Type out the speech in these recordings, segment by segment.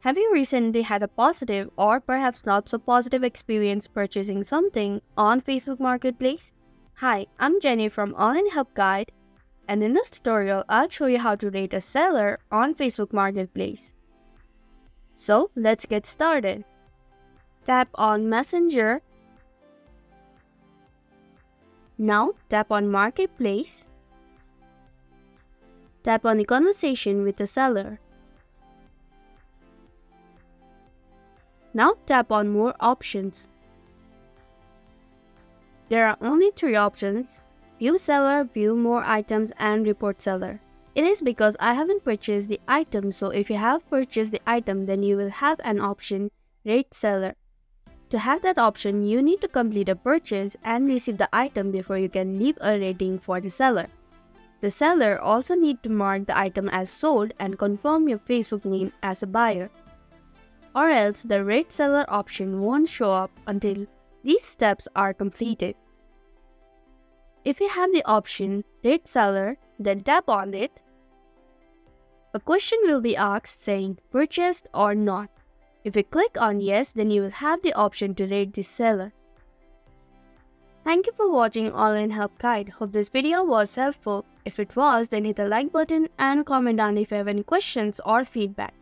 Have you recently had a positive or perhaps not so positive experience purchasing something on Facebook Marketplace? Hi, I'm Jenny from Online Help Guide, and in this tutorial, I'll show you how to rate a seller on Facebook Marketplace. So, let's get started. Tap on Messenger. Now, tap on Marketplace. Tap on the conversation with the seller. Now tap on More Options. There are only 3 options: View Seller, View More Items, and Report Seller. It is because I haven't purchased the item, so if you have purchased the item, then you will have an option Rate Seller. To have that option, you need to complete a purchase and receive the item before you can leave a rating for the seller. The seller also needs to mark the item as sold and confirm your Facebook name as a buyer, or else the Rate Seller option won't show up until these steps are completed. If you have the option Rate Seller, then tap on it. A question will be asked saying purchased or not. If you click on yes, then you will have the option to rate the seller. Thank you for watching Online Help Guide. Hope this video was helpful. If it was, then hit the like button and comment down if you have any questions or feedback.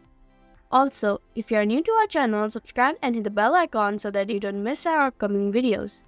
Also, if you are new to our channel, subscribe and hit the bell icon so that you don't miss our upcoming videos.